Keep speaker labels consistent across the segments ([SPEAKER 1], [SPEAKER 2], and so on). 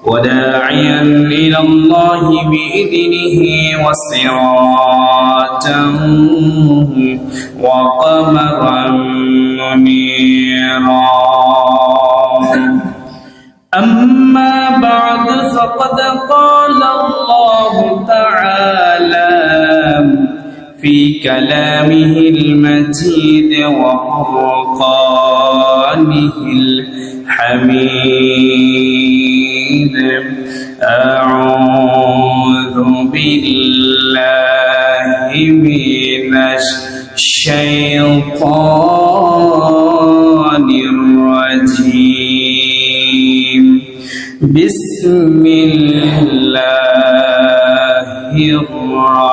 [SPEAKER 1] وداعيا إلى الله بإذنه وسراجا وقمرا منيرا. أما بعد فقد قال الله تعالى في كلامه المجيد وفرقانه الحميد: أعوذ بالله من الشيطان الرجيم. بسم الله الرحمن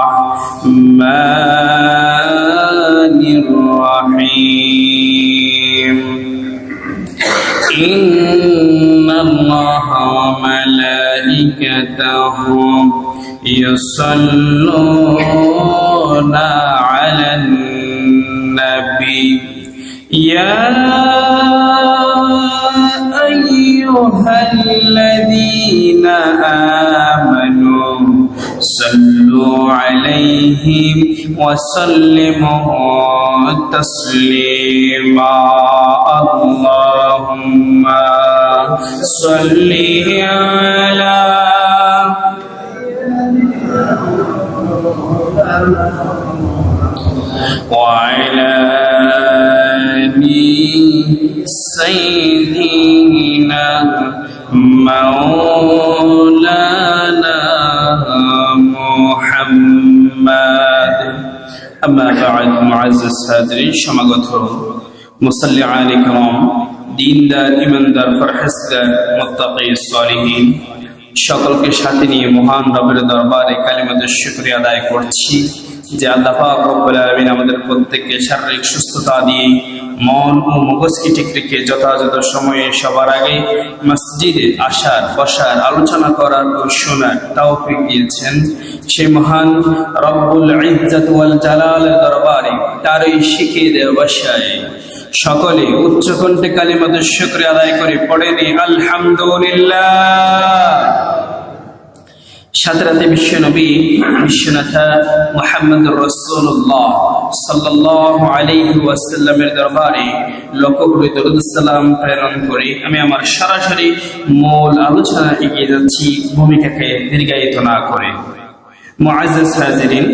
[SPEAKER 1] الرحيم. إن الله وملائكته يصلون على النبي يا أيها الذين آمنوا صلوا عليه وسلموا تسليما. اللهم صل على وعلى آل سيدنا مولانا محمد. أما بعد معزز حاضرين সমাগত মুসাল্লি আলাইহি کرام দিনদার ইমানদার ফরহেজগার মুত্তাকি সালিহিন সকলকে সাথে নিয়ে মহান রবের দরবারে কালিমাতুশ শুকরিয়া আদায় করছি যে আল্লাহ পাক রব্বুল আলামিন আমাদের প্রত্যেককে শারীরিক সুস্থতা দিয়ে মন ও মগজকে ঠিক রেখে যথাযথ সময়ে সবার আগে মসজিদে আসার, বসার, আলোচনা করার ও শোনার তৌফিক দিয়েছেন। সেই মহান রব্বুল ইজ্জত ওয়াল জালালের দরবারে তারই শিখিয়ে দেওয়া ভাষায় সকলে উচ্চ কণ্ঠে কালিমাতুশ শুকরিয়া আদায় করে পড়েনি আলহামদুলিল্লাহ। সাথে রাতে বিশ্বনবী বিশ্বনাথা মুহাম্মদুর রাসূলুল্লাহ সাল্লাল্লাহু আলাইহি ওয়াসাল্লামের দরবারে লক্ষ কোটি দরুদ সালাম প্রেরণ করে আমি আমার সরাসরি মূল আলোচনা এগিয়ে যাচ্ছি, ভূমিকাকে দীর্ঘায়িত না করে। মুআজ্জাজ হাজিরিন,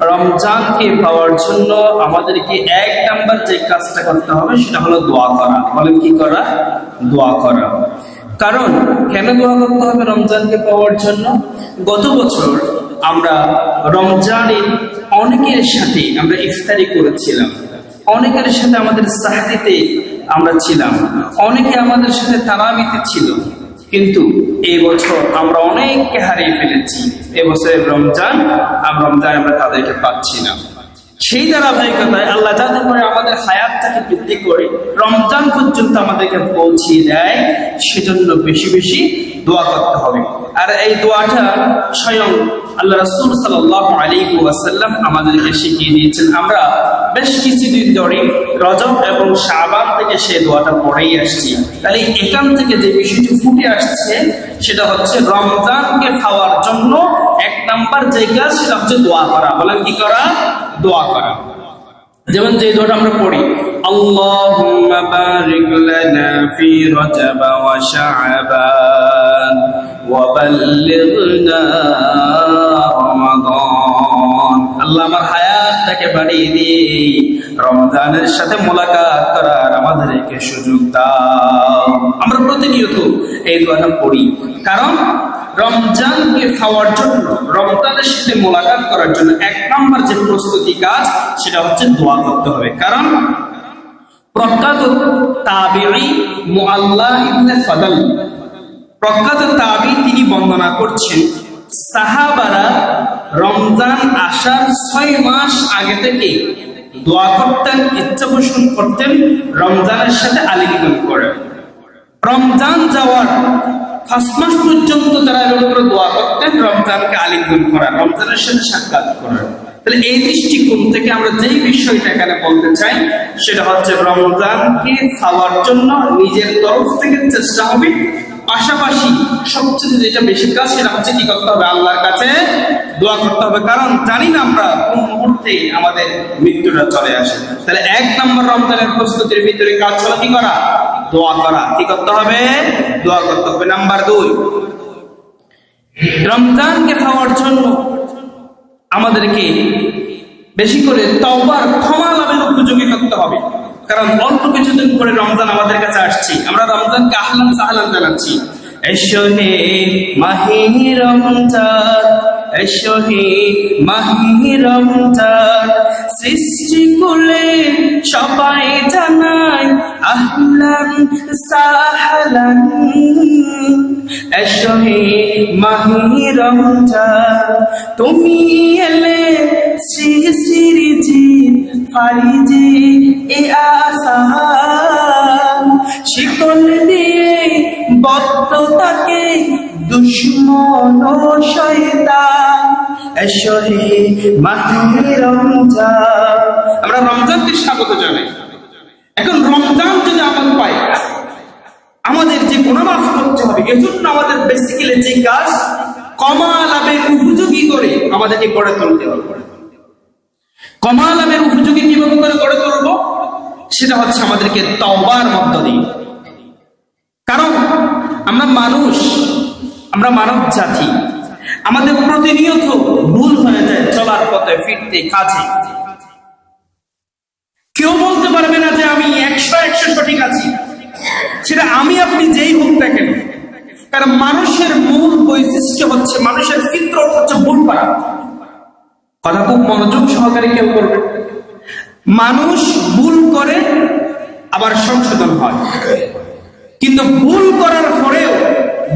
[SPEAKER 1] রমজানকে পাওয়ার জন্য আমাদেরকে এক নাম্বার যে কাজটা করতে হবে সেটা হলো দোয়া করা। বলেন কি করা? দোয়া করা। কারণ কেন দোয়া করতে হবে রমজানকে পাওয়ার জন্য? গত বছর আমরা রমজানের অনেকের সাথে আমরা ইফতারি করেছিলাম, অনেকের সাথে আমাদের সাহরিতে আমরা ছিলাম, অনেকে আমাদের সাথে তারাবিতে ছিল, কিন্তু এই বছর আমরা অনেককে হারিয়ে ফেলেছি। এবছরের রমজান আমরা তাদেরকে পাচ্ছি না। সেই ধারাবাহিকতায় আল্লাহ যাতে করে আমাদের হায়াতটাকে বৃদ্ধি করে রমজান পর্যন্ত আমাদেরকে পৌঁছিয়ে দেয়, সেজন্য বেশি বেশি দোয়া করতে হবে। আর এই দোয়াটা স্বয়ং আল্লাহ রাসূল সাল্লাল্লাহু আলাইহি ওয়াসাল্লাম আমাদেরকে শিখিয়ে দিয়েছেন। আমরা বেশ কিছুদিন ধরে রজব এবং শাবান থেকে সেই দোয়াটা পড়েই আসছি। তাহলে এখান থেকে যে বিষয়টি ফুটে আসছে সেটা হচ্ছে রমজানকে পাওয়ার জন্য এক নাম্বার যে কাজ সেটা হচ্ছে দোয়া করা। বলেন কি করা? দোয়া করা। যেমন যে দোয়াটা আমরা পড়ি, আল্লাহুম্মা বারিক লানা ফি রজব ওয়া শাবান ওয়া বাল্লিগনা রমাদান। আল্লাহ আমার হায়াতটাকে বাড়িয়ে দিয়ে রমজানের সাথে মোলাকাত করার আমাদেরকে সুযোগ দাও। আমরা প্রতিনিয়ত এই দোয়াটা পড়ি, কারণ রমজানকে খাওয়ার জন্য, রমজানের সাথে মোলাকাত করার জন্য এক নম্বর যে প্রস্তুতি কাজ সেটা হচ্ছে দোয়া করতে হবে। কারণ প্রখ্যাত তাবিঈ মুআল্লা ইবনে ফাদল, প্রখ্যাত তাবি, তিনি বর্ণনা করছেন সাহাবারা রমজান আসার 6 মাস আগে থেকে দোয়া করতেন, ইচ্ছা পোষণ করতেন রমজানের সাথে আলিঙ্গন করে। রমজান যাওয়ার 5 মাস পর্যন্ত তারা এভাবে করে দোয়া করতেন রমজানকে আলিঙ্গন করা, রমজানের সাথে সাক্ষাৎ করার। তাহলে এই দৃষ্টিকোণ থেকে আমরা যেই বিষয়টা এখানে বলতে চাই সেটা হচ্ছে রমজানকে খাওয়ার জন্য নিজের তরফ থেকে চেষ্টা হবে, পাশাপাশি সবচেয়ে যেটা বেশি কাজ সেটা হচ্ছে কি করতে হবে, আল্লাহর কাছে দোয়া করতে হবে, কারণ জানি না আমরা কোন মুহূর্তে আমাদের মৃত্যুটা চলে আসে। তাহলে 1 নম্বর রমজানের প্রস্তুতির ভিতরে কাজ হলো কি করা, দোয়া করা। কি করতে হবে, দোয়া করতে হবে। নাম্বার 2, রমজানকে খাওয়ার জন্য আমাদেরকে বেশি করে তওবার ক্ষমা লাভের উপযোগী করতে হবে, কারণ অল্প কিছুদিন পরে রমজান আমাদের কাছে আসছে। আমরা রমজানকে আহলান সাহলান জানাচ্ছি। এসো হে মাহে রমজান, এসো হে মাহে রমজান, সৃষ্টি কুলে সবাই জানাই আহলান সাহলান। এসো হে মাহে রমজান, তুমি এলে সৃষ্টির জিত ফাইজে এ আসান, শিকল দিয়ে বদ্ধ তাকে দুশ্মন ও শয়তান। এসো হে মাহে রমজান। আমরা রমজানকে স্বাগত জানাই। এখন রমজান যদি আমল পাই, আমাদের যে গুনাহ মাফ করতে হবে, এজন্য আমাদের বেসিক্যালি যে কাজ, ক্ষমা লাভের উপযোগী করে আমাদেরকে গড়ে তুলতে হবে। ক্ষমা লাভের উপযোগী কিভাবে করে গড়ে তুলবো, সেটা হচ্ছে আমাদেরকে তওবার মধ্য দিয়ে। কারণ আমরা মানুষ, আমরা মানব জাতি, আমাদের প্রতিনিয়ত ভুল হয়ে যায় চলার পথে, ফিরতে, কাজে। কেউ বলতে পারবে না যে আমি 100% সঠিক আছি, সেটা আমি আপনি যেই হোক না কেন। কারণ মানুষের মূল বৈশিষ্ট্য হচ্ছে, মানুষের ফিতরত হচ্ছে ভুল করা। কথা খুব মনোযোগ সহকারে কেউ করবে। মানুষ ভুল করে আবার সংশোধন হয়, কিন্তু ভুল করার পরেও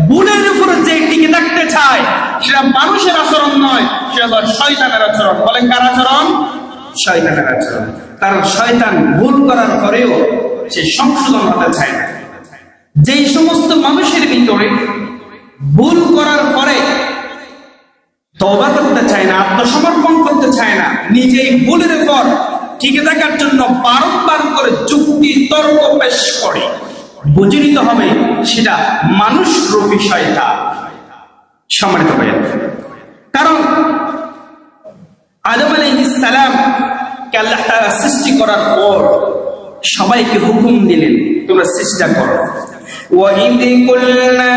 [SPEAKER 1] ভুলের উপরে যে টিকে থাকতে চায়, সেটা মানুষের আচরণ নয়, সেটা আবার শয়তানের আচরণ। বলেন কার আচরণ? শয়তানের আচরণ। কারণ শয়তান ভুল করার পরেও সে সংশোধন হতে চায় না। যেই সমস্ত মানুষের ভিতরে ভুল করার পরে তওবা করতে চায় না, আত্মসমর্পণ করতে চায় না, নিজেই ভুলের উপর টিকে থাকার জন্য বারংবার করে যুক্তি তর্ক পেশ করে, বুঝে নিতে হবে সেটা মানুষ রূপী শয়তান। সম্মানিত ভাইয়া, কারণ আদম আলাইহিস সালাম কে আল্লাহ তাআলা সৃষ্টি করার পর সবাইকে হুকুম দিলেন, তোমরা চেষ্টা করো। وَإِذْ قُلْنَا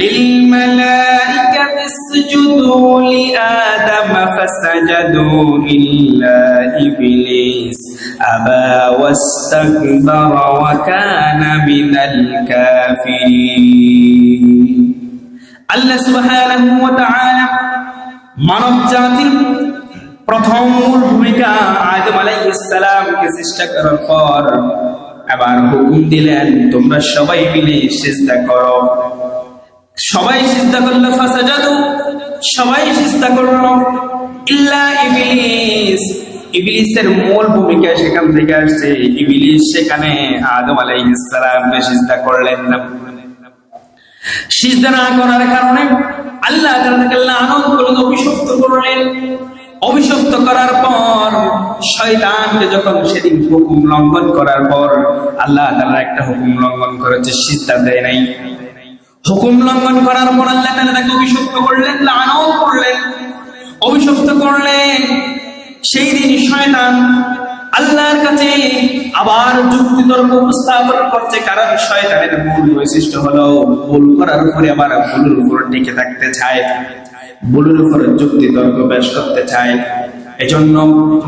[SPEAKER 1] لِلْمَلَائِكَةِ اسْجُدُوا لِآدَمَ فَسَجَدُوا إِلَّا إِبْلِيسَ أَبَى وَاسْتَكْبَرَ وَكَانَ مِنَ الْكَافِرِينَ। আল্লাহ সুবহানাহু ওয়া তাআলা মানব জাতির প্রথম মূল ভূমিকা আদম আলাইহিস সালামকে সৃষ্টি করার পর আবার হুকুম দিলেন, তোমরা সবাই মিলে সিজদা করো। সবাই সিজদা করলো, ফাসাজাদু, সবাই সিজদা করলো, ইল্লা ইবলিস। ইবলিসের মূল ভূমিকা সেখান থেকে আসছে। ইবলিস সেখানে আদম আলাইহিস সালামকে সিজদা করলেন না। সিজদা না করার কারণে আল্লাহ তাআলাকে লানত করলেন, অভিশপ্ত করলেন। অভিশপ্ত করার পর শয়তানকে যখন সেদিন হুকুম লঙ্ঘন করার পর, আল্লাহ তাআলা একটা হুকুম লঙ্ঘন করেছে, সিজদা দেয় নাই। হুকুম লঙ্ঘন করার পর আল্লাহ তাআলা তাকে অভিশপ্ত করলেন, লানত করলেন, অভিশপ্ত করলেন। সেই দিন শয়তান আল্লাহর কাছে আবার যুক্তি তর্ক উপস্থাপন করছে, কারণ শয়তানের মূল বৈশিষ্ট্য হলো ভুল করার পরে আবার ভুলের উপর টিকে থাকতে চায়, ভুলের উপরে যুক্তি তর্ক পেশ করতে চায়। এজন্য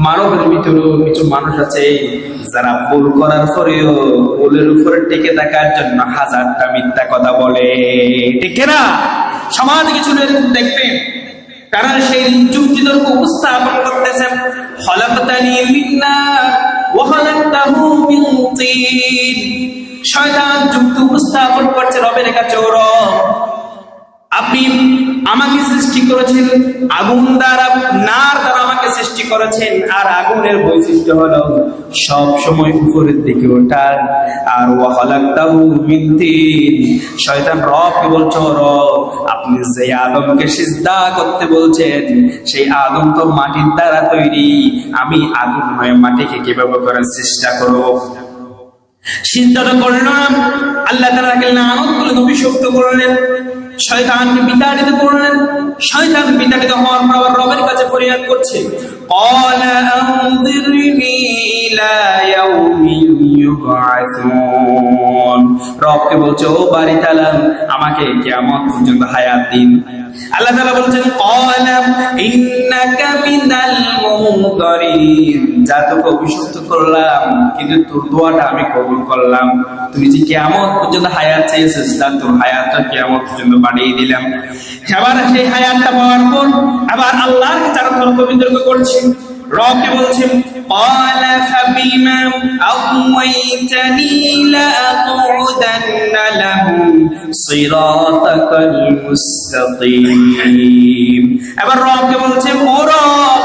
[SPEAKER 1] মানবের ভিতরেও কিছু মানুষ আছে যারা ভুল করার পরেও ভুলের উপরে টিকে থাকার জন্য হাজারটা মিথ্যা কথা বলে, ঠিক না? সমাজে কিছু দেখবেন, কারণ সেই যুক্তি তর্ক উপস্থাপন করতেছেন, খলাকতানি মিন নার ওয়া খলাকতাহু মিন তিন। শয়তান যুক্তি উপস্থাপন করছে রবের কাছে, ও রব, আপনি আমাকে সৃষ্টি করেছেন আগুন দ্বারা, নার দ্বারা আমাকে সৃষ্টি করেছেন। আর আগুনের বৈশিষ্ট্য হলো সব সময় উপরের দিকে ওঠা। আর ওয়া খালাকতাহু মিন তিন, শয়তান রবকে বলছে, রব, আপনি যে আদমকে সিজদা করতে বলছেন, সেই আদম তো মাটির দ্বারা তৈরি, আমি আগুন হয়ে মাটিকে কিভাবে করার চেষ্টা করব? সিজদা তো করল না, আল্লাহ তাআলা তাকে লানত করে অভিশপ্ত করলেন, শয়তানকে বিতাড়িত করলেন। শয়তান বিতাড়িত হওয়ার পর আবার রবের কাছে ফরিয়াদ করছে, ক্বালা আনযিরনি ইলা ইয়াউমি ইউবআসুন। রবকে বলছে, ও বাড়ি তাআলা, আমাকে কিয়ামত পর্যন্ত হায়াত দিন। আল্লাহ তাআলা বলছেন, ক্বালা ইন্নাকা মিনাল মুনযারিন। যা তোকে অভিশপ্ত করলাম, কিন্তু তোর দোয়াটা আমি কবুল করলাম। তুই যে কিয়ামত পর্যন্ত হায়াত চেয়েছিস, তার তোর হায়াতটা কিয়ামত পর্যন্ত বাড়িয়ে দিলাম। এবার সেই হায়াতটা পাওয়ার পর আবার আল্লাহর কাছে আরো তর্ক বিতর্ক করছে। রবকে বলছেন, ক্বালা ফাবিমা আওয়াইতানি লাআকুদান্না লাহুম সিরাতাকাল মুস্তাকিম। এবার রবকে বলছেন, ও রব,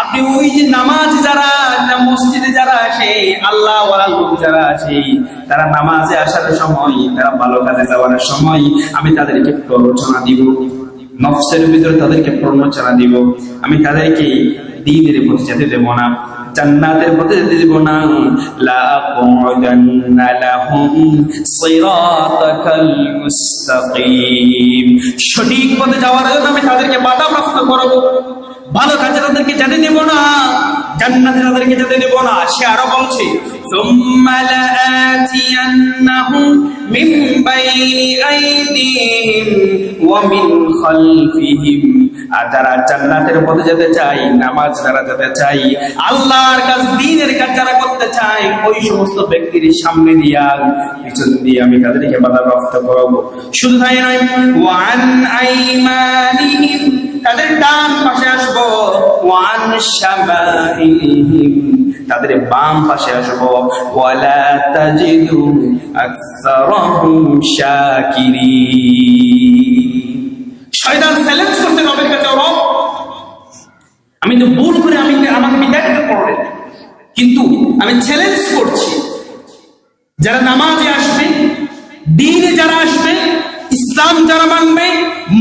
[SPEAKER 1] আপনি ওই যে নামাজ যারা, মসজিদে যারা আসে, আল্লাহ ওয়ালা লোক যারা আসে, তারা নামাজে আসার সময়, তারা ভালো কাজে যাওয়ার সময় আমি তাদেরকে প্ররোচনা দিব, নফসের ভিতরে তাদেরকে প্ররোচনা দিব। আমি তাদেরকে দ্বীনের পথে যেতে দেব না, জান্নাতের পথে যেতে দেব না। লাআকুদান্না লাহুম সিরাতাকাল মুস্তাকিম। সঠিক পথে যাওয়ার জন্য আমি তাদেরকে বাধাপ্রাপ্ত করব, ভালো কাজে তাদেরকে যেতে দেব না, জান্নাতে তাদেরকে যেতে দেব না। সে আরো বলছে, সুম্মা লাআতিয়ান্নাহুম মিন বাইনি আইদিহিম ওয়া মিন খালফিহিম। আর যারা জান্নাতের পথে যেতে চাই, নামাজ যারা যেতে চাই, আল্লাহর কাজ, দ্বীনের কাজ যারা করতে চাই, ওই সমস্ত ব্যক্তির সামনে দিয়া, পিছন দিয়ে আমি তাদেরকে বাধাপ্রাপ্ত করব। শুধু তাই নয়, ওয়া আন আইমানিহিম, তাদের ডান পাশে আসবো, ওয়ান শামাইলিহিম, তাদের বাম পাশে আসবো, ওয়ালা তাজিদু আকসারাহুম শাকিরিন। শয়তান চ্যালেঞ্জ করতে রবের কাছে, রব, আমি তো ভুল করে আমাকে বিতাড়িত করলেন, কিন্তু আমি চ্যালেঞ্জ করছি, যারা নামাজে আসবে, দ্বীনে যারা আসবে, ইসলাম যারা মানবে,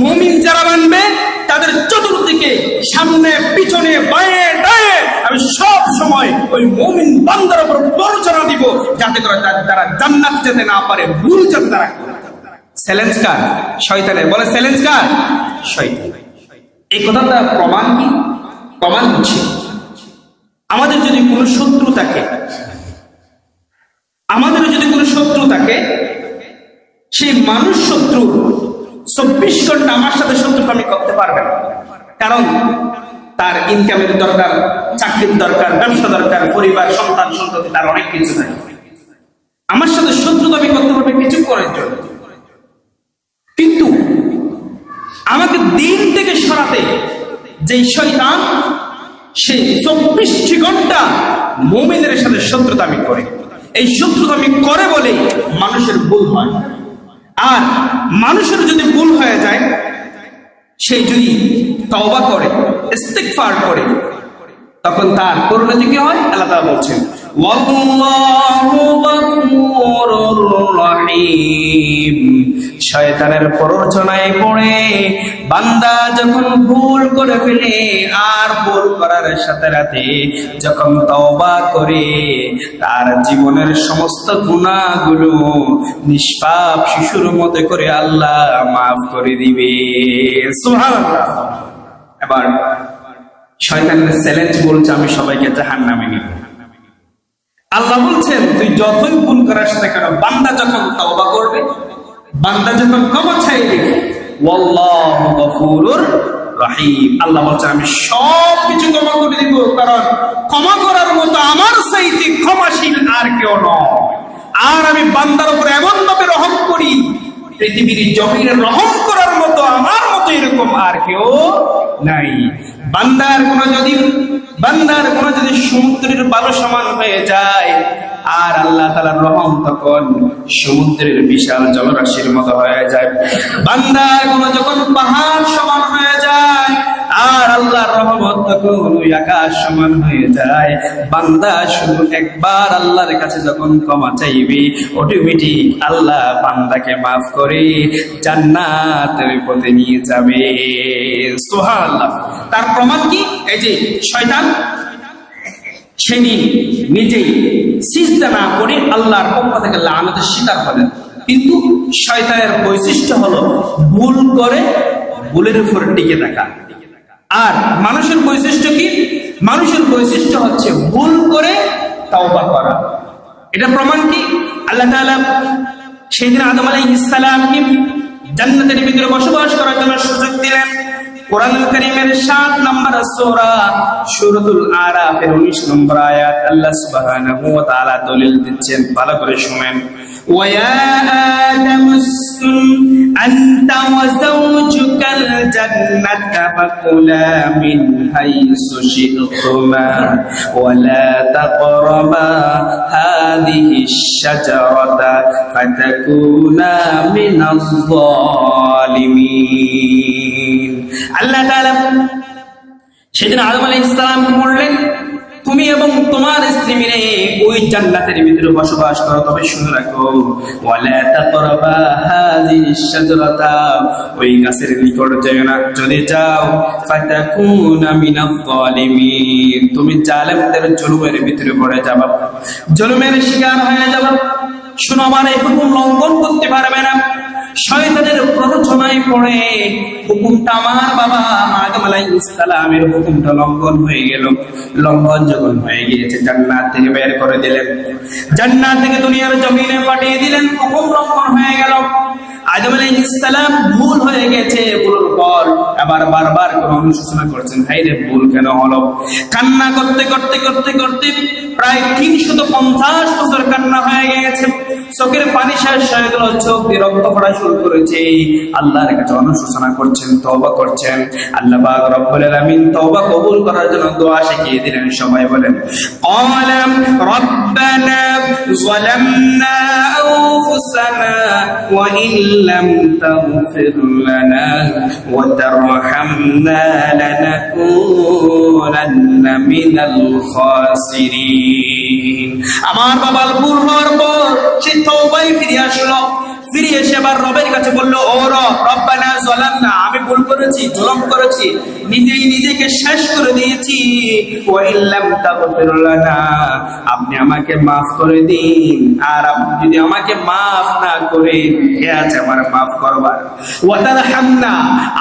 [SPEAKER 1] মুমিন যারা মানবে, তাদের চতুর্দিকে, সামনে, পিছনে, বাঁয়ে ডায়ে আমি সব সময় ওই মুমিন বান্দার উপর প্ররোচনা দিব, যাতে করে তারা জান্নাত যেতে না পারে, ভুল যাতে তারা করে। চ্যালেঞ্জ কার? শয়তানের। বলে চ্যালেঞ্জ কার? শয়তান। এই কথাটা প্রমাণ কি? প্রমাণ হচ্ছে, আমাদের যদি কোনো শত্রু থাকে, সেই মানুষ শত্রু 24 ঘন্টা আমার সাথে শত্রুতা আমি করতে পারবে না। কারণ তার ইনকামের দরকার, চাকরির দরকার, ব্যবসা দরকার, পরিবার, সন্তান, সন্ততি, তার অনেক কিছু থাকে। আমার সাথে শত্রুতা আমি করতে পারবে কিছু করার জন্য, কিন্তু আমাকে দিন থেকে সরাতে যে শয়তান, সে 24 ঘন্টা মুমিনের সাথে শত্রুতা আমি করে। এই শত্রুতা আমি করে বলে মানুষের ভুল হয়। আর মানুষের যদি ভুল হয়ে যায়, সে যদি তওবা করে, ইস্তিগফার করে, তখন তার পরিণতি কি হয়? আল্লাহ তাআলা বলছেন, ওয়াল্লাহু গফুরুর রহিম। শয়তানের প্ররোচনায় পড়ে বান্দা যখন ভুল করে ফেলে, আর ভুল করার সাথে সাথে যখন তওবা করে, তার জীবনের সমস্ত গুনাহগুলো নিষ্পাপ শিশুর মতো করে আল্লাহ মাফ করে দিবে। সুবহানাল্লাহ। এবার শয়তানের চ্যালেঞ্জ বলছে, আমি সবাইকে জাহান্নামে নিব। আল্লাহ বলছেন, তুই যতই ভুল করার সাথে কেন, বান্দা যখন তওবা করবে, বান্দা যখন ক্ষমা চাইবে, ওয়াল্লাহু গফুরুর রহিম। আল্লাহ বলছেন, আমি সব কিছু ক্ষমা করে দিব, কারণ ক্ষমা করার মতো আমার চাইতে ক্ষমাশীল আর কেউ নয়। আর আমি বান্দার উপর এমন ভাবে রহম করি, পৃথিবীর জমিনে রহম করার মতো আমার মতো এরকম আর কেউ নাই। বান্দার কোন যদি সমুদ্রের বালু সমান হয়ে যায়, আর আল্লাহ তাআলার রহম তখন সমুদ্রের বিশাল জলরাশির মতো হয়ে যায়। বান্দার কোন যখন পাহাড় সমান হয়ে যায়, আর আল্লাহর রহমত তখন ওই আকাশ সমান হয়ে যায়। বান্দা শুধু একবার আল্লাহর কাছে যখন ক্ষমা চাইবে, অটোমেটিক আল্লাহ বান্দাকে মাফ করে জান্নাতের পথে নিয়ে যাবে। সুবহানাল্লাহ। তার প্রমাণ কি? এই যে শয়তান সেদিন নিজেই সিজদা না করে আল্লাহর পক্ষ থেকে লানতের শিকার হলেন। কিন্তু শয়তানের বৈশিষ্ট্য হলো ভুল করে ভুলের উপর টিকে থাকা। আর মানুষের বৈশিষ্ট্য কি? মানুষের বৈশিষ্ট্য হচ্ছে ভুল করে তাওবা করা। এটা প্রমাণ কি? আল্লাহ তাআলা সেদিন আদম আলাইহিস সালামকে জান্নাতের ভিতরে বসবাস করার জন্য সুযোগ দিলেন। কোরআনুল কারীমের 7 নম্বর সূরা সূরাতুল আরাফের 19 নম্বর আয়াত আল্লাহ সুবহানাহু ওয়া তাআলা দলিল দিচ্ছেন, ভালো করে শুনেন। ওয়া আদামু উসকুন আনতা ওয়া যাওজুকাল জান্নাতা ফাকুলা মিন হাইসু শি'তুমা ওয়া লা তাকরাবা হাযিহিশ শাজারাতা ফাতাকুনা মিনাজ যালিমিন। আল্লাহ তাআলা সেদিন আদম আলাইহিস সালামকে বললেন, তুমি এবং তোমার স্ত্রী মিলে ওই জান্নাতের ভিতরে বসবাস করো, তবে শুনে রাখো ওয়ালা তাকরাবা হাযিহিশ শাজারাতা, ওই গাছের নিকট যেও না, যদি যাও ফাতাকুনা মিনাজ যালিমিন, তুমি জালেমদের জুলুমের ভিতরে পড়ে যাবে, জুলুমের শিকার হয়ে যাবে। শুনো, আমার এই হুকুম লঙ্ঘন করতে পারবে না। শয়তানের প্ররোচনায় পড়ে হুকুমটা আমার বাবা আদম আলাইহিস সালামের হুকুমটা লঙ্ঘন হয়ে গেল। লঙ্ঘন যখন হয়ে গিয়েছে, জান্নাত থেকে বের করে দিলেন, জান্নাত থেকে দুনিয়ার জমিনে পাঠিয়ে দিলেন, হুকুম লঙ্ঘন হয়ে গেল। আদম আলাইহিস সালাম ভুল হয়ে গেছে, ভুলের পর আবার বারবার করে অনুশোচনা করছেন, হায় রে ভুল কেন হলো। কান্না করতে করতে করতে করতে প্রায় 350 বছর কান্না হয়ে গেছে, চোখের পানি শেষ হয়ে গেল, চোখ দিয়ে রক্ত পড়া শুরু করেছে। আল্লাহর কাছে অনুশোচনা করছেন, তওবা করছেন। আল্লাহ পাক রব্বুল আলামিন তওবা কবুল করার জন্য দোয়া শিখিয়ে দিলেন। সবাই বলেন, ক্বালাম রব্বানা যালামনা আনফুসানা ওয়া ইল্লাম তাগফির লানা ওয়া তারহামনা লানাকুনান্না মিনাল খাসিরিন। আমার বাবার ভুল হওয়ার পর সে তওবায় ফিরে আসলো। ফিরে এসে আবার রবের কাছে বললো, ও রব, রব্বানা যালামনা, আমি ভুল করেছি, জুলুম করেছি, নিজেই নিজেকে শেষ করে দিয়েছি। ওয়া ইল্লাম তাগফির লানা, আপনি আমাকে মাফ করে দিন। আর আপনি যদি আমাকে মাফ না করেন, কে আছে আমার মাফ করবার? ওয়া তারহামনা,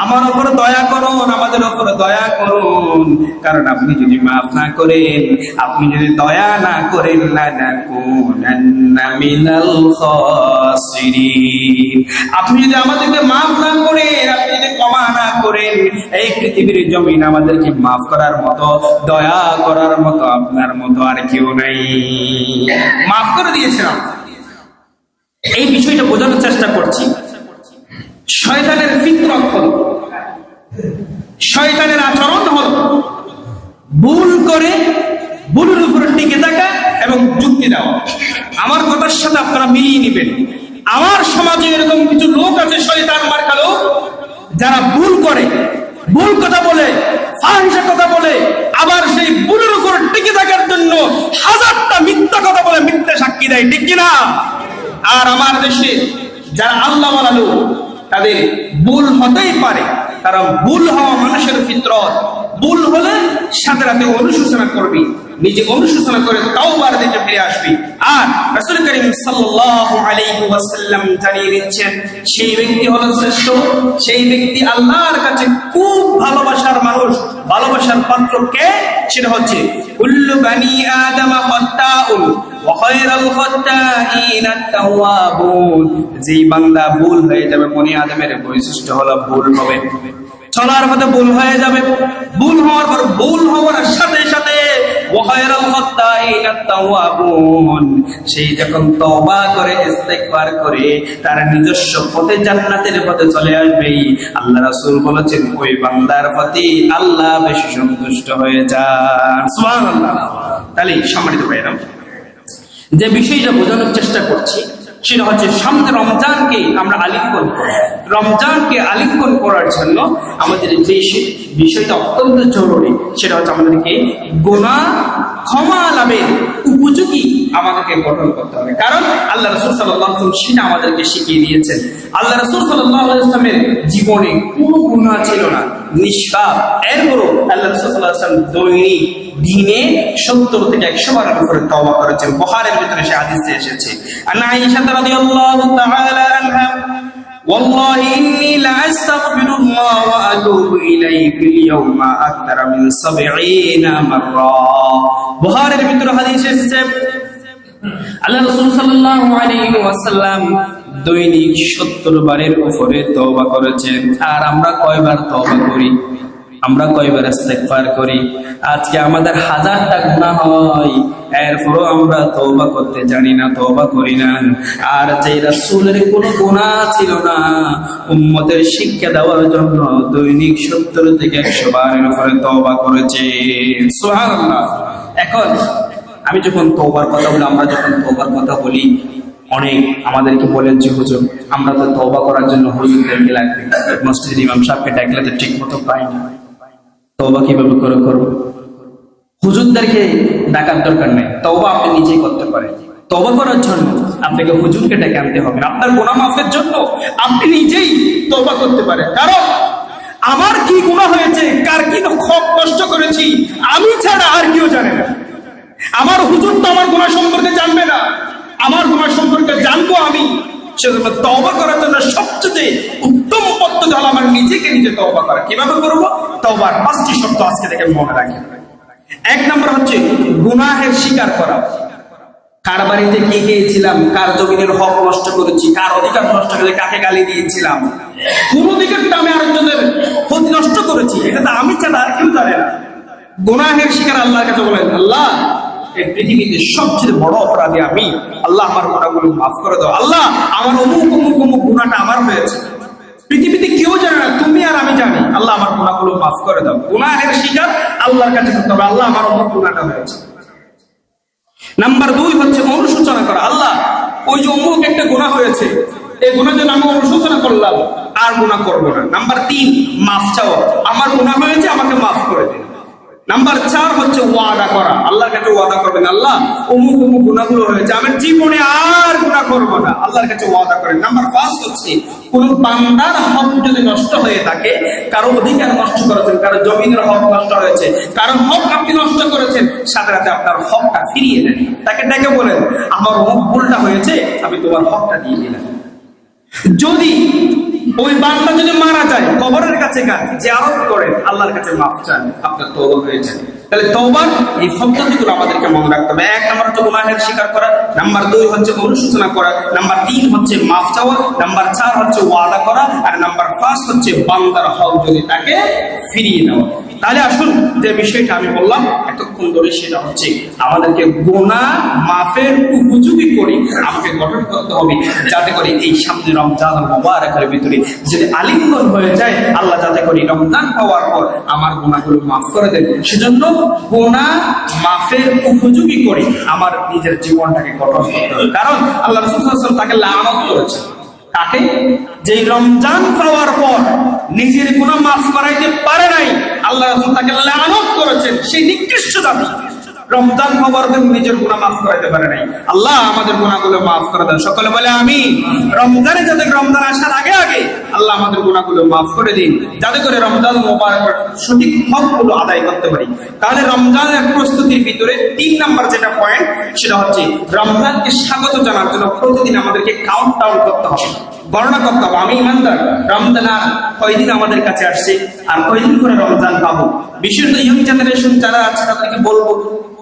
[SPEAKER 1] আমার উপর দয়া করুন, আমাদের উপর দয়া করুন, কারণ আপনি যদি মাফ না করেন, আপনি যদি দয়া না করেন, লানাকুনান্না মিনাল খাসিরিন, আপনি যদি আমাদেরকে মাফ না করেন, আপনি যদি ক্ষমা না করেন, এই পৃথিবীর জমিন আমাদেরকে মাফ করার মতো, দয়া করার মতো আপনার মতো আর কেউ নাই। মাফ করে দিয়েছেন। এই বিষয়টা বোঝানোর চেষ্টা করছি। শয়তানের ফিতরত হলো, শয়তানের আচরণ হলো ভুল করে ভুলের উপরে টিকে থাকা এবং যুক্তি দেওয়া। আমার কথার সাথে আপনারা মিলিয়ে নেবেন। আমার সমাজে এরকম কিছু লোক আছে, শয়তান মার্কা লোক, যারা ভুল করে, ভুল কথা বলে, ফাহিশা কথা বলে, আবার সেই ভুলের উপর টিকে থাকার জন্য হাজারটা মিথ্যা কথা বলে, মিথ্যা সাক্ষী দেয়, ঠিক কিনা? আর আমার দেশে যারা আল্লাহওয়ালা লোক, তাদের ভুল হতেই পারে, কারণ ভুল হওয়া মানুষের ফিতরত। ভুল হলে সাথে সাথে অনুশোচনা করবি, নিজে অনুশোচনা করে তাওবার দিকে ফিরে আসবি। আর রাসূল করিম সাল্লাল্লাহু আলাইহি ওয়াসাল্লাম জানিয়ে দিচ্ছেন, সেই ব্যক্তি হলো শ্রেষ্ঠ, সেই ব্যক্তি আল্লাহর কাছে খুব ভালোবাসার মানুষ, ভালোবাসার পাত্র কে? সেটা হচ্ছে কুল্লু বানি আদম খাত্তাউন ওয়া খায়রুল খাত্তাইনা আত-তাওয়াবুন। যেই বান্দা ভুল হয়ে যাবে, বনি আদমের বৈশিষ্ট্য হলো ভুল হবে, চলার পথে ভুল হয়ে যাবে, ভুল হওয়ার পর ভুল হওয়ার সাথে সাথে সেই যখন তওবা করে, ইস্তেগফার করে, তার নিজস্ব পথে, জান্নাতের পথে চলে আসবে। আল্লাহ রাসূল বলেছেন, ওই বান্দার প্রতি আল্লাহ বেশি সন্তুষ্ট হয়ে যান। সুবহানাল্লাহ। তাহলে সম্মানিত ভাইরা, যে বিষয়টা বোঝানোর চেষ্টা করছি সেটা হচ্ছে সামনে রমজানকে আমরা আলিঙ্গন করি। রমজানকে আলিঙ্গন করার জন্য আমাদের যে বিষয়টা অত্যন্ত জরুরি, সেটা হচ্ছে আমাদেরকে গুনাহ ক্ষমা লাভের উপযোগী আমাদেরকে গঠন করতে হবে। কারণ আল্লাহ রাসূল সাল্লাল্লাহু আলাইহি ওয়াসাল্লাম সেটা আমাদেরকে শিখিয়ে দিয়েছেন। আল্লাহ রাসূল সাল্লাল্লাহু আলাইহি ওয়াসাল্লামের জীবনে কোনো গুনাহ ছিল না, নিষ্পাপ, এরপরও আল্লাহ রাসূল সাল্লাল্লাহু আলাইহি ওয়াসাল্লাম দৈনিক দিনে 70 থেকে 100 বারের উপরে তওবা করেছেন। বুখারীর ভিতরে সে হাদিসে এসেছে। আন আয়েশা রাদিয়াল্লাহু তাআলা আনহা والله إني لأستغفر الله وأتوب إليه في اليوم أكثر من 70 مرة বুখারীর ভিতরে হাদিস এসেছে আল্লাহ রাসূল সাল্লাল্লাহু আলাইহি ওয়াসাল্লাম দৈনিক 70 বারের উপরে তওবা করেছেন। আর আমরা কয়বার তওবা করি? আমরা কয়বার ইস্তেগফার করি? আজকে আমাদের হাজারটা গুনাহ হয়, এরপরও আমরা তওবা করতে জানি না, তওবা করি না। আর যে রাসূলের কোনো গুনাহ ছিল না, উম্মতের শিক্ষা দেওয়ার জন্য দৈনিক 70 থেকে 100 বারের উপরে তওবা করেছে। সুবহানাল্লাহ। এখন আমি যখন তওবার কথা বলি, আমরা যখন তওবার কথা বলি, অনেক আমাদেরকে বলেন যে হুজুর আমরা তো তওবা করার জন্য হুজুরদেরকে লাগবে, মসজিদের ইমাম সাহেবকে ডাকলে তো ঠিক মতো পাই না, তওবা কিভাবে করে করব? হুজুরদেরকে ডাকার দরকার নেই, তওবা আপনি নিজেই করতে পারেন। তওবা করার জন্য আপনাকে হুজুরকে ডেকে আনতে হবে না, আপনার গুনাহ মাফের জন্য আপনি নিজেই তওবা করতে পারেন। কারণ আমার কি গুনাহ হয়েছে, কার কি কষ্ট করেছি, আমি ছাড়া আর কেউ জানে না। আমার হুজুর তো আমার গুনাহ সম্পর্কে জানবে না, আমার গুনাহ সম্পর্কে জানবো আমি। সেজন্য তওবা করার জন্য সবচেয়ে উত্তম পদ্ধতি হলো আমার নিজেকে নিজে তওবা করা। কিভাবে করব? তওবার 5টি শর্ত আজকে থেকে মনে রাখেন। 1 নম্বর হচ্ছে গুনাহের স্বীকার করা। কার বাড়িতে কি খেয়েছিলাম, কার জমিনের হক নষ্ট করেছি, কার অধিকার নষ্ট করে, কাকে গালি দিয়েছিলাম, কোন অধিকারটা আমি আরেকজনের ক্ষতি নষ্ট করেছি, এটা তো আমি ছাড়া আর কেউ জানে না। গুনাহের স্বীকার আল্লাহর কাছে বলেন, আল্লাহ এই পৃথিবীতে সবচেয়ে বড় অপরাধী আমি, আল্লাহ আমার গুনাহগুলো মাফ করে দাও। আল্লাহ আমার অমুক অমুক অমুক গুনাহটা আমার হয়েছে, পৃথিবীতে কেউ জানে না, তুমি আর আমি জানি, আল্লাহ আমার গুনাহগুলো মাফ করে দাও। গুনাহের স্বীকার আল্লাহর কাছে করতে হবে, আল্লাহ আমার অমুক গুনাহটা হয়েছে। নাম্বার 2 হচ্ছে অনুশোচনা করা। আল্লাহ ওই যে অমুক একটা গুনাহ হয়েছে, এই গুনাহ যেন আমি অনুশোচনা করলাম, আর গুনাহ করব না। নাম্বার 3 মাফ চাওয়া, আমার গুনাহ হয়েছে, আমাকে মাফ করে দিন। নাম্বার 4 হচ্ছে ওয়াদা করা, আল্লাহর কাছে ওয়াদা করবেন, আল্লাহ অমুক অমুক গুনাহগুলো হয়েছে, আমি জীবনে আর গুনাহ করব না, আল্লাহর কাছে ওয়াদা করেন। নাম্বার 5 হচ্ছে কোন বান্দার হক যদি নষ্ট হয়ে থাকে, কারো অধিকার নষ্ট করেছেন, কারো জমিনের হক নষ্ট হয়েছে, কারো হক আপনি নষ্ট করেছেন, সাথে সাথে আপনার হকটা ফিরিয়ে দেন। তাকে ডেকে বলেন, আমার অমুক ভুলটা হয়েছে, আমি তোমার হকটা দিয়ে দিলাম। যদি ওই বান্দা যদি মারা যায়, কবরের কাছে জিয়ারত করেন, আল্লাহর কাছে মাফ চান, আপনার তওবা হয়ে যায়। তাহলে তওবার এই পদ্ধতিগুলো আমাদেরকে মনে রাখতে হবে। 1 নম্বর হচ্ছে গুনাহের স্বীকার করা, নাম্বার 2 হচ্ছে অনুশোচনা করা, নাম্বার 3 হচ্ছে মাফ চাওয়া, নাম্বার 4 হচ্ছে ওয়াদা করা, আর নাম্বার 5 হচ্ছে বান্দার হক যদি তাকে ফিরিয়ে দেওয়া। তাহলে আসুন যে বিষয়টা আমি বললাম এতক্ষণ ধরে, সেটা হচ্ছে আমাদেরকে গুনাহ মাফের উপযোগী করে আমাকে গঠন করতে হবে, যাতে করে এই সামনে রমজান মুবারকের ভিতরে যদি আলিঙ্গন হয়ে যায়, আল্লাহ যাতে করে রমজান পাওয়ার পর আমার গুনাহগুলো মাফ করে দেন। সেজন্য গুনাহ মাফের উপযোগী করে আমার নিজের জীবনটাকে গঠন করতে হবে। কারণ আল্লাহ রাসূল সাল্লাল্লাহু আলাইহি ওয়াসাল্লাম তাকে লানত করেছে, তাকে যে রমজান পাওয়ার পর নিজের গুনাহ মাফ করাইতে পারে নাই, আল্লাহ রাসূল তাকে লানত করেছেন। সেই নিকৃষ্ট জাতি রমজান পাওয়ার পর নিজের গুনাহ মাফ করাইতে পারে নাই। আল্লাহ আমাদের গুনাহগুলো মাফ করে দেন। সকলে বলে আমিন। রমজানে যাতে রমজান আসার আগে আগে আল্লাহ আমাদের গুনাহগুলো মাফ করে দিন, যাতে করে রমজান মুবারকের সঠিক হকগুলো আদায় করতে পারি। তাহলে রমজানের প্রস্তুতির ভিতরে 3 নাম্বার যেটা পয়েন্ট, সেটা হচ্ছে রমজানকে স্বাগত জানার জন্য প্রতিদিন আমাদেরকে কাউন্টডাউন করতে হবে, গণনা করতে হবে। আমি ইমানদার, রমজান আর কয়দিন আমাদের কাছে আসছে, আর কয়দিন করে রমজান পাবো। বিশেষত ইয়ং জেনারেশন যারা আছে তাদেরকে বলবো,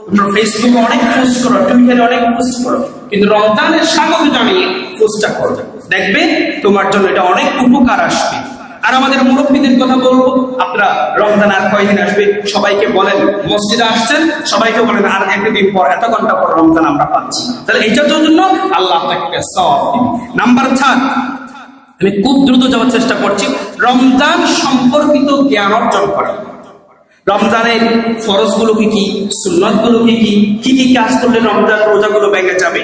[SPEAKER 1] তোমরা ফেসবুকে অনেক পোস্ট করো, টুইটারে অনেক পোস্ট করো, কিন্তু রমজানের স্বাগত জানিয়ে পোস্টটা করবে, দেখবে তোমার জন্য এটা অনেক উপকার আসবে। আর আমাদের মুরব্বীদের কথা বলবো, আপনারা রমজান আর কয়দিন আসবে, সবাইকে বলেন মসজিদে আসছেন, সবাইকে বলেন আর 1 দিন পর, এত ঘন্টা পর রমজান আমরা পাচ্ছি। তাহলে এইটার জন্য আল্লাহ আপনাকে সওয়াব দিবে। নাম্বার 4, আমি খুব দ্রুত যাওয়ার চেষ্টা করছি, রমজান সম্পর্কিত জ্ঞান অর্জন করা। রমজানের ফরজ গুলো কি কি, সুন্নাত গুলো কি কি, কি কি কাজ করলে রমজান রোজাগুলো ভেঙে যাবে।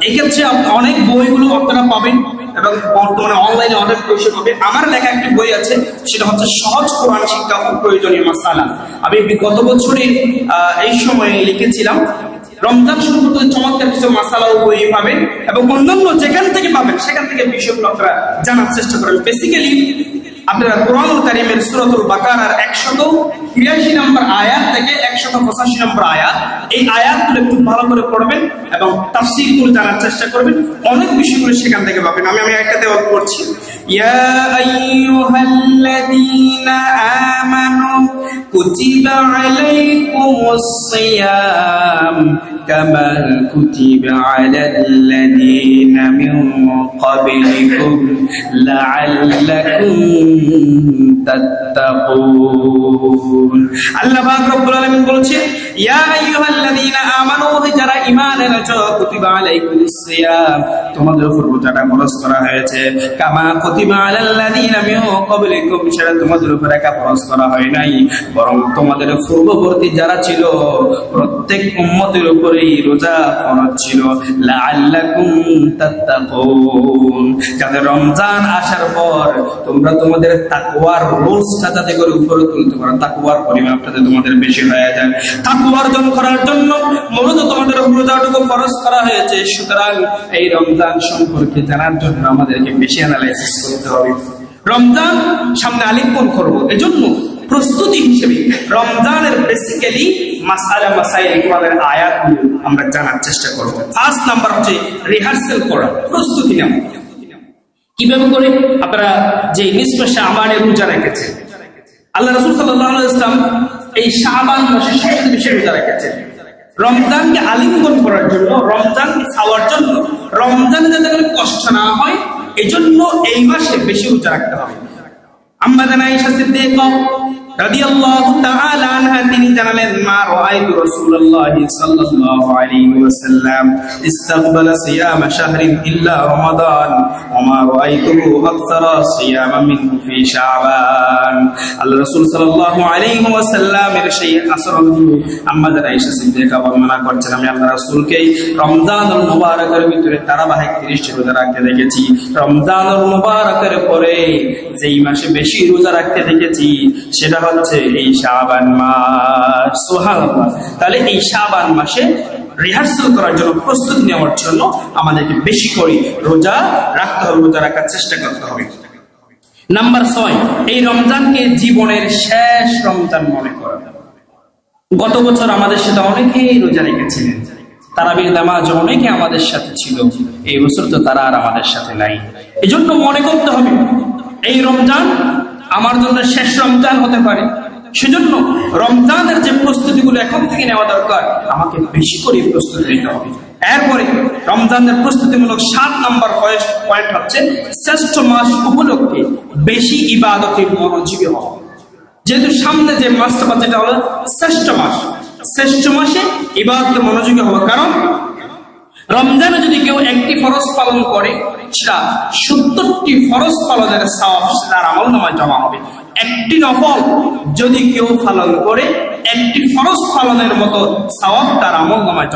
[SPEAKER 1] এক্ষেত্রে অনেক বইগুলো আপনারা পাবেন, এবং বর্তমানে অনলাইনে অনেক পয়সা পাবে। আমার লেখা একটি বই আছে, সেটা হচ্ছে সহজ কোরআন শিক্ষা ও প্রয়োজনীয় মাসালা। আমি গত বছরের এই সময়ে লিখেছিলাম। রমজান সম্পর্কে চমৎকার কিছু মাসালা ও বই পাবেন, এবং অন্যান্য যেখান থেকে পাবেন সেখান থেকে বিষয়গুলো আপনারা জানার চেষ্টা করেন। বেসিক্যালি আপনারা কোরআনুল কারীমের সূরাতুল বাকারার 183 নম্বর আয়াত থেকে 185 নম্বর আয়াত, এই আয়াতগুলো একটু ভালো করে পড়বেন এবং তাফসীরগুলো জানার চেষ্টা করবেন। অনেক বিষয়গুলো সেখান থেকে পাবেন। আমি একটা তেলাওয়াত করছি। ইয়া আইয়ুহাল্লাযীনা আমানু কুতিবা আলাইকুমুস সিয়াম কামা কুতিবা আলাল্লাযীনা মিন ক্বাবলিকুম লাআল্লাকুম তাত্তাকুন। আল্লাহ পাক রব্বুল আলামিন বলেছেন, ইয়া আইয়ুহাল্লাযীনা আমানু, যারা ঈমান এনেছো, কুতিবা আলাইকুমুস সিয়াম, তোমাদের উপর রোজাটা ফরজ করা হয়েছে, কামা কুতিবা আলাল্লাযীনা মিন ক্বাবলিকুম, সেটা তোমাদের উপর একা ফরজ করা হয় নাই, বরং তোমাদের পূর্ববর্তী যারা ছিল প্রত্যেক উম্মতের উপরেই রোজা ফরজ ছিল, লাআল্লাকুম তাত্তাকুন, যাতে রমজান আসার পর তোমরা তোমাদের তাকওয়ার রোলসটা যাতে করে উপরে তুলতে পারো, তাকওয়ার পরিমাণটা যাতে তোমাদের বেশি হয়ে যায়। তাকওয়া অর্জন করার জন্য মূলত তোমাদের রোজাটুকু ফরজ করা হয়েছে। সুতরাং এই রমজান সম্পর্কে জানার জন্য আমাদেরকে বেশি অ্যানালাইসিস করতে হবে। রমজান সামনে আলিঙ্গন করব, এজন্য প্রস্তুতি হিসেবে রমজানের বেসিক্যালি মাসআলা মাসাইল কোরআনের আয়াতগুলো আমরা জানার চেষ্টা করব। ফার্স্ট নাম্বার হচ্ছে রিহার্সাল করা, প্রস্তুতি নেওয়া। কিভাবে করে আপনারা যে নিসফে শাবানের রোজা রেখেছেন, আল্লাহ রাসূল সাল্লাল্লাহু আলাইহি ওয়াসাল্লাম এই শাবান মাসে সবচেয়ে বেশি রোজা রেখেছেন রমজানকে আলিঙ্গন করার জন্য, রমজানকে খাওয়ার জন্য, রমজানে যাতে করে কষ্ট না হয় এজন্য এই মাসে বেশি রোজা রাখতে হবে। আম্মা জানা আয়েশা সিদ্দিকা রাদিয়াল্লাহু তাআলা আনহা তিনি জানালেন, মা রাআইতু রাসূলুল্লাহ সাল্লাল্লাহু আলাইহি ওয়াসাল্লাম ইস্তাকবালা সিয়াম শাহরিন ইল্লা রমাদান ওয়া মা রাআইতুহু আকসারা সিয়ামান মিনহু ফি শাবান। আল্লাহ রাসূল সাল্লাল্লাহু আলাইহি ওয়াসাল্লামের সেই আচরণগুলো আম্মা জানা আয়েশা সিদ্দিকা বর্ণনা করছেন, আমি আল্লাহ রাসূলকে রমজানুল মুবারকের ভিতরে ধারাবাহিক 30 রোজা রাখতে দেখেছি। রমজানুল মুবারকের পরে যেই মাসে বেশি রোজা রাখতে দেখেছি সেটা হচ্ছে এই শাবান মাস। সুবহানাল্লাহ। তাহলে এই শাবান মাসে রিহার্সাল করার জন্য, প্রস্তুতি নেওয়ার জন্য আমাদেরকে বেশি করে রোজা রাখতে হবে, রোজা রাখার চেষ্টা করতে হবে। নাম্বার 6, এই রমজানকে জীবনের শেষ রমজান মনে করা। গত বছর আমাদের সাথে অনেকেই রোজা রেখেছিলেন, তারাবির নামাজ অনেকে আমাদের সাথে ছিল, এই বছর তো তারা আর আমাদের সাথে নাই। এজন্য মনে করতে হবে এই রমজান আমার জন্য শেষ রমজান হতে পারে। সেজন্য রমজানের যে প্রস্তুতিগুলো এখন থেকে নেওয়া দরকার, আমাকে বেশি করে প্রস্তুতি নিতে হবে। এরপরে রমজানের প্রস্তুতিমূলক 7 নম্বর পয়েন্ট হচ্ছে শ্রেষ্ঠ মাস উপলক্ষে বেশি ইবাদতে মনোযোগী হওয়া। যেহেতু সামনে যে মাসটা পাচ্ছে এটা হলো শ্রেষ্ঠ মাস, শ্রেষ্ঠ মাসে ইবাদতে মনোযোগী হওয়া। কারণ রমজানে যদি কেউ একটি ফরজ পালন করে, সেটা 70টি ফরজ পালনের সওয়াব তার আমলনামায় জমা হবে। একটি নফল যদি কেউ পালন করে, একটি ফরজ পালনের মতো সওয়াব তার আমলনামায়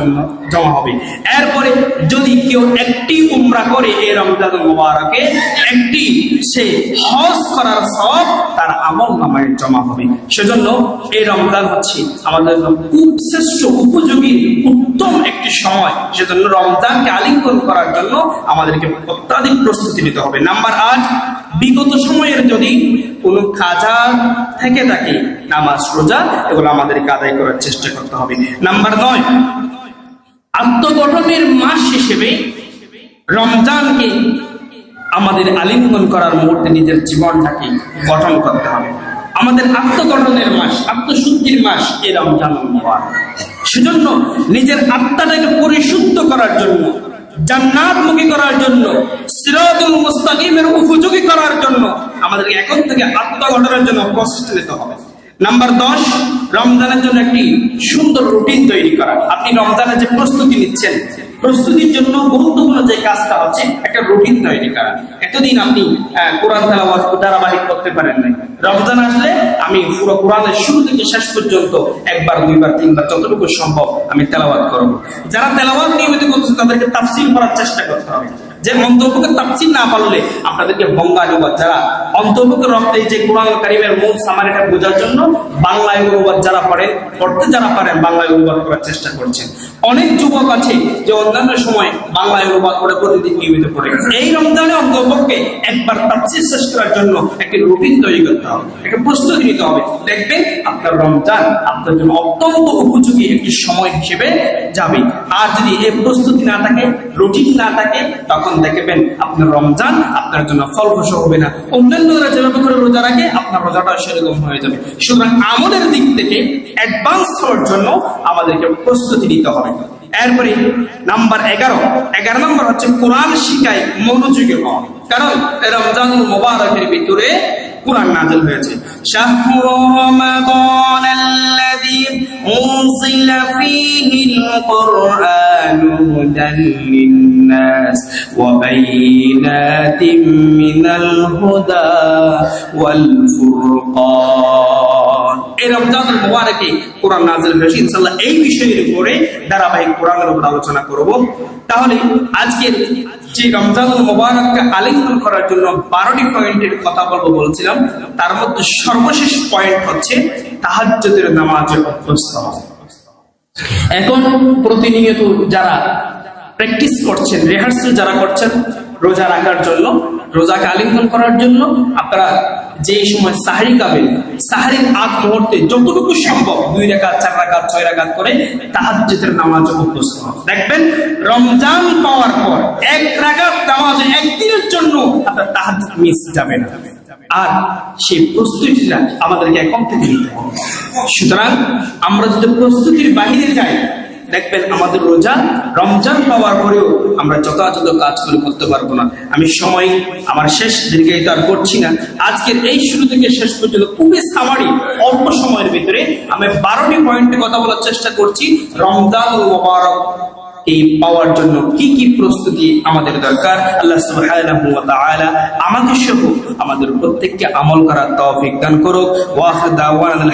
[SPEAKER 1] জমা হবে। এরপরে যদি কেউ একটি উমরা করে এই রমজান মুবারকে, একটি সে হজ করার সওয়াব তার আমলনামায় জমা হবে। সেজন্য এই রমজান হচ্ছে আমাদের খুব শ্রেষ্ঠ, উপযোগী, উত্তম একটি সময়। সেজন্য রমজানকে আলিঙ্গন করার জন্য আমাদেরকে অত্যাধিক প্রস্তুতি নিতে হবে। নাম্বার 8, বিগত সময়ের যদি কোনো কাজা থেকে থাকে, নামাজ, রোজা, এগুলো আমাদেরকে আদায় করার চেষ্টা করতে হবে। নাম্বার 9, আত্মগঠনের মাস হিসেবে রমজানকে আমাদের আলিঙ্গন করার মুহূর্তে নিজের জীবনটাকে গঠন করতে হবে। আমাদের আত্মগঠনের মাস, আত্মশুদ্ধির মাস এই রমজান মুবারক। সেজন্য নিজের আত্মাটাকে পরিশুদ্ধ করার জন্য, জান্নাতমুখী করার জন্য, সিরাতুল মুস্তাকিমের উপযোগী করার জন্য আমাদেরকে এখন থেকে আত্মগঠনের জন্য প্রচেষ্টা নিতে হবে। নাম্বার 10, রমজানের জন্য একটি সুন্দর রুটিন তৈরি করা। আপনি রমজানের যে প্রস্তুতি নিচ্ছেন, প্রস্তুতির জন্য গুরুত্বপূর্ণ যে কাজটা হচ্ছে একটা রুটিন তৈরি করা। এতদিন আপনি কোরআন তেলাওয়াত ধারাবাহিক করতে পারেন নাই, রমজান আসলে আমি পুরো কোরআনের শুরু থেকে শেষ পর্যন্ত 1 বার 2 বার 3 বার যতটুকু সম্ভব আমি তেলাওয়াত করব। যারা তেলাওয়াত নিয়মিত করছে তাদেরকে তাফসীর করার চেষ্টা করতে হবে। যে অন্তর্ভুক্ত তাফসীর না পারলে আপনাদেরকে বঙ্গালী অনুবাদ যারা অন্তর্ভুক্ত রক্তে যে কোরআন কারীমের মূল সামারিটা বোঝার জন্য বাংলায় অনুবাদ যারা পড়তে যারা পারেন বাংলায় অনুবাদ করার চেষ্টা করছেন। অনেক যুবক আছে যে অন্যান্য সময় বাংলায় অনুবাদ করে প্রতিদিন নিয়মিত পড়ে। এই রমজানে অন্তর্ভুক্তকে একবার তাফসীর শেষ করার জন্য একটি রুটিন তৈরি করতে হবে, একটা প্রস্তুতি নিতে হবে। দেখবেন আপনার রমজান আপনার জন্য অত্যন্ত উপযোগী একটি সময় হিসেবে যাবে। আর যদি এই প্রস্তুতি না থাকে, রুটিন না থাকে, তখন দেখবেন আপনার রমজান আপনার জন্য ফলপ্রসূ হবে না। অন্যান্যরা যেভাবে করে রোজা রাখে আপনার রোজাটা সেরকম হয়ে যাবে। সুতরাং আমলের দিক থেকে অ্যাডভান্স হওয়ার জন্য আমাদেরকে প্রস্তুতি নিতে হবে। এরপরে নাম্বার 11 নম্বর হচ্ছে কোরআন শিখায় মনোযোগী হওয়া। কারণ রমজানুল মুবারকের ভিতরে কোরআন নাযিল হয়েছে। শাহরু রমাদানাল্লাযী উনজিলা ফীহিল কুরআনু হুদাল লিন-নাস ওয়া বাইয়িনাতিম মিনাল হুদা ওয়াল ফুরকান। এই রমজানুল মুবারকে কোরআন নাযিল হয়েছে। ইনশাআল্লাহ এই বিষয়ের উপরে ধারাবাহিক কোরআনের উপর আলোচনা করব। তাহলে আজকে যে রমজানুল মুবারককে আলিঙ্গন করার জন্য 12টি পয়েন্টের কথা বলছিলাম, তার মধ্যে সর্বশেষ পয়েন্ট হচ্ছে তাহাজ্জুদের নামাজে অভ্যস্ত। এখন প্রতিনিয়ত যারা প্র্যাকটিস করছেন, রিহার্সাল যারা করছেন রোজা রাখার জন্য, রোজাকে আলিঙ্গন করার জন্য, আপনারা যে সময় সাহরি খাবেন, সাহরির আগ মুহূর্তে যতটুকু সম্ভব 2 রাকাত 4 রাকাত 6 রাকাত করে তাহাজ্জুদের নামাজ অভ্যস্ত হন। দেখবেন রমজান পাওয়ার পর 1 রাকাত নামাজে একদিনের জন্য আপনার তাহাজ্জুদ মিস যাবে না। আর সেই প্রস্তুতিটা আমাদেরকে এখন থেকে নিতে হবে। সুতরাং আমরা যদি প্রস্তুতির বাহিরে যাই, দেখবেন আমাদের রোজা রমজান পাওয়ার পরেও আমরা যথাযথ কাজগুলো করতে পারবো না। আমি সময় আমার শেষ দীর্ঘায়িত আর করছি না। আজকের এই শুরু থেকে শেষ পর্যন্ত খুবই সামারি অল্প সময়ের ভিতরে আমি 12টি পয়েন্টে কথা বলার চেষ্টা করছি। রমজানুল মুবারক এই পাওয়ার জন্য কি কি প্রস্তুতি আমাদের দরকার। আল্লাহ সুবহানাহু ওয়া তাআলা আমাকে সহ আমাদের প্রত্যেককে আমল করার তৌফিক দান করুক। ওয়া আখিরু দাওয়ানা